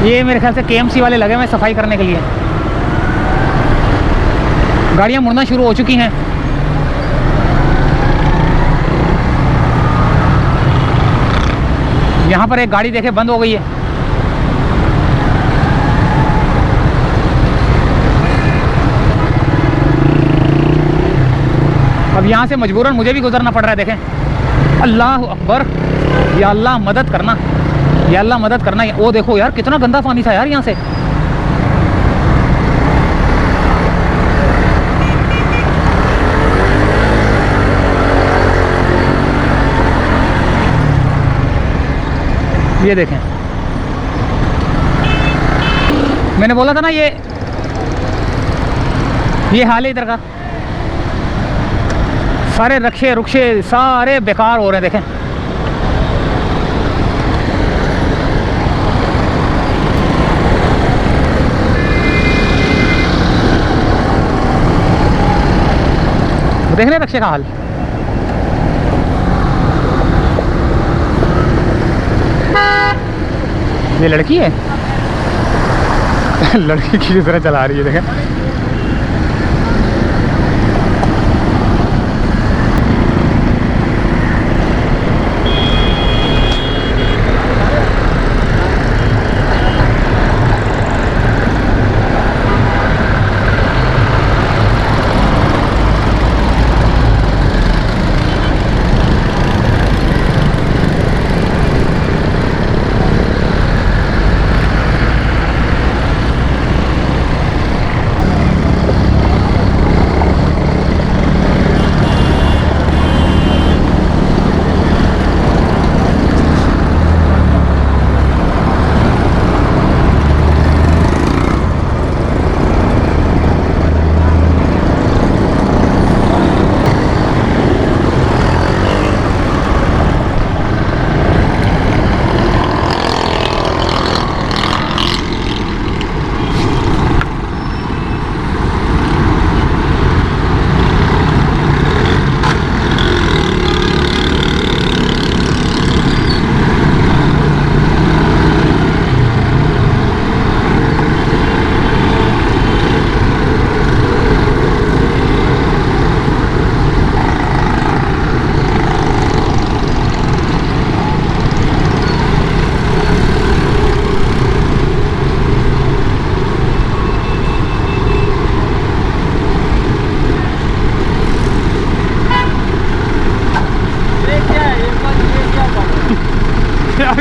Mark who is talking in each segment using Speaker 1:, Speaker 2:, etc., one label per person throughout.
Speaker 1: ये मेरे ख्याल से केएमसी वाले लगे हुए हैं सफाई करने के लिए। गाड़ियाँ मुड़ना शुरू हो चुकी हैं। यहाँ पर एक गाड़ी देखे बंद हो गई है। अब यहाँ से मजबूरन मुझे भी गुजरना पड़ रहा है। देखें, अल्लाह अकबर, या अल्लाह मदद करना, या अल्लाह मदद करना। वो देखो यार कितना गंदा पानी था यार यहाँ से। ये देखें, मैंने बोला था ना ये हाल है इधर का। सारे रक्षे रुक्षे सारे बेकार हो रहे हैं। देखें, देख रहे हैं रक्षे का हाल। ये लड़की है लड़की की तरह चला रही है। देखें,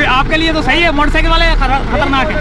Speaker 1: आपके लिए तो सही है, मोटरसाइकिल वाले खतरनाक है।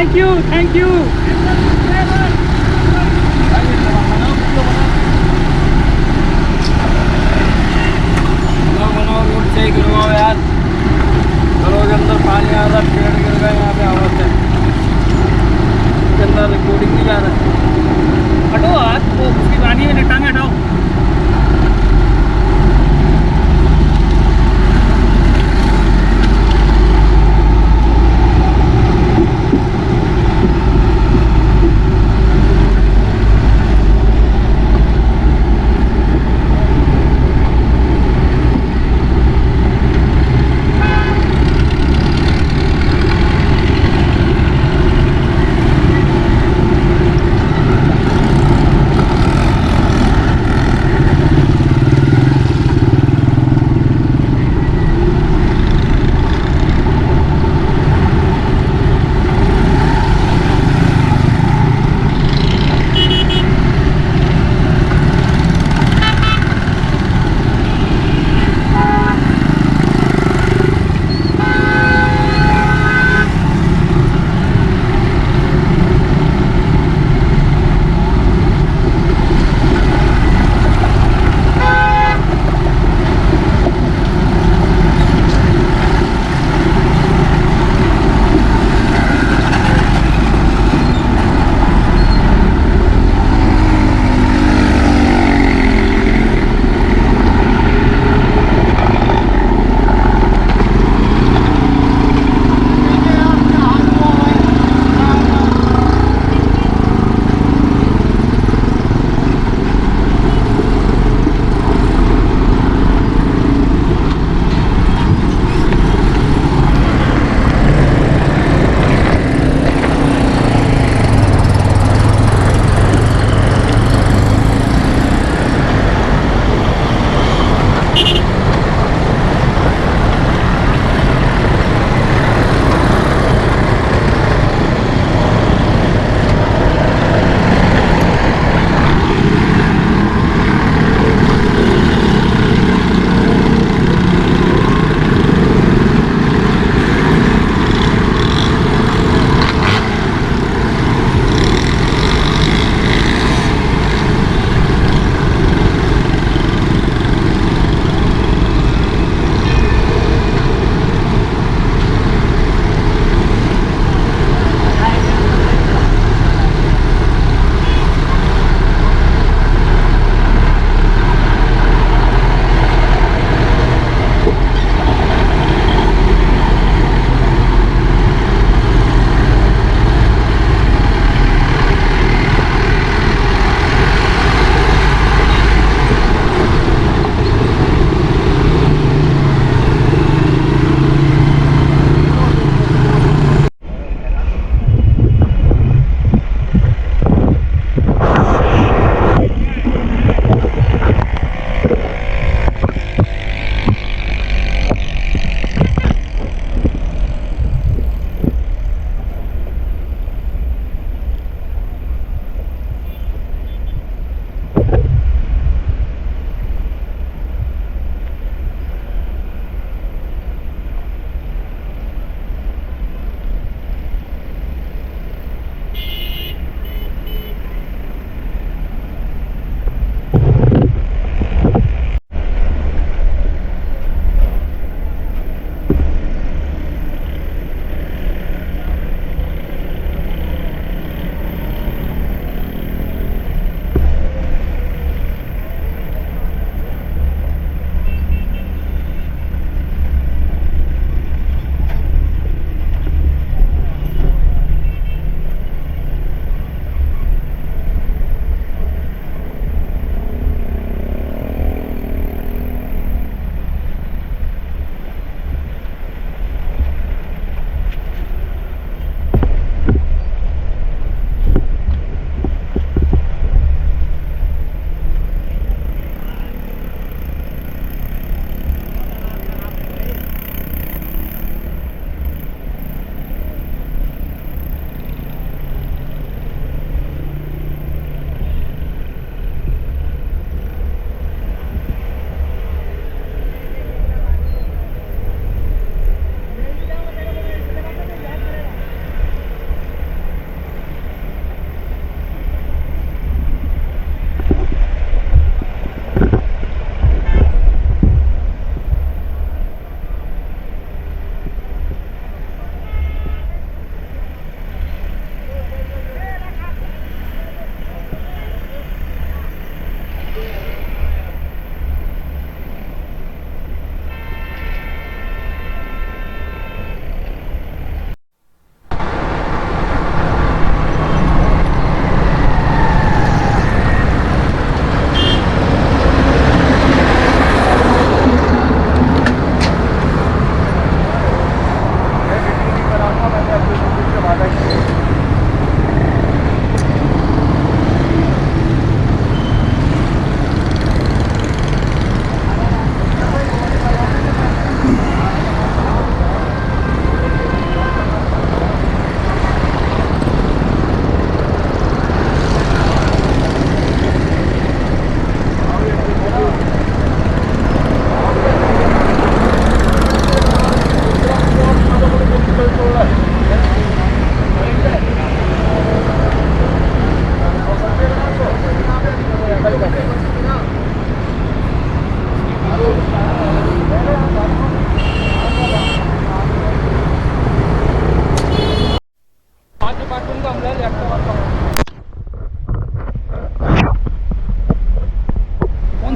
Speaker 1: Thank you thank you.
Speaker 2: बनाओ रोड सही करवाओ यार। घरों के अंदर पानी आ रहा है, पेड़ गिर गए यहाँ पे आवाज से। इसके अंदर रिकॉर्डिंग नहीं जा रहा है।
Speaker 1: हटो हाथ, वो उसकी गाड़ी में टांगे हटाओ।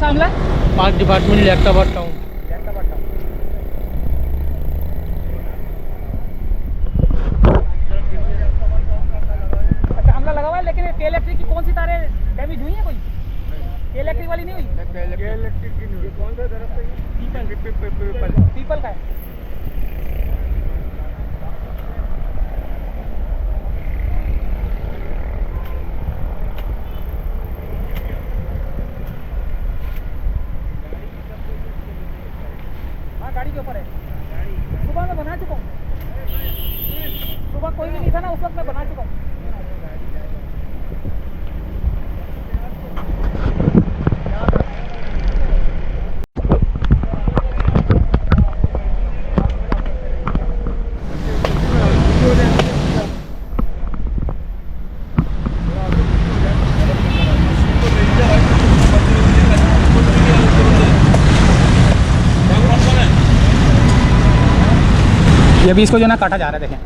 Speaker 1: मामला है?
Speaker 2: 5 डिपार्टमेंट लैपटॉप टाउन।
Speaker 1: अच्छा आमला लगा हुआ है, लेकिन के इलेक्ट्रिक की कौन सी तारें डैमेज हुई हैं कोई? के इलेक्ट्रिक वाली नहीं हुई?
Speaker 2: इलेक्ट्रिक की नहीं। कौन सा तरफ से?
Speaker 1: पीपल का है। हाँ गाड़ी के ऊपर है। सुबह मैं बना चुका हूँ। सुबह कोई भी नहीं था ना, उस वक्त मैं बना चुका हूँ। ये अभी इसको जो है ना काटा जा रहा है, देखें।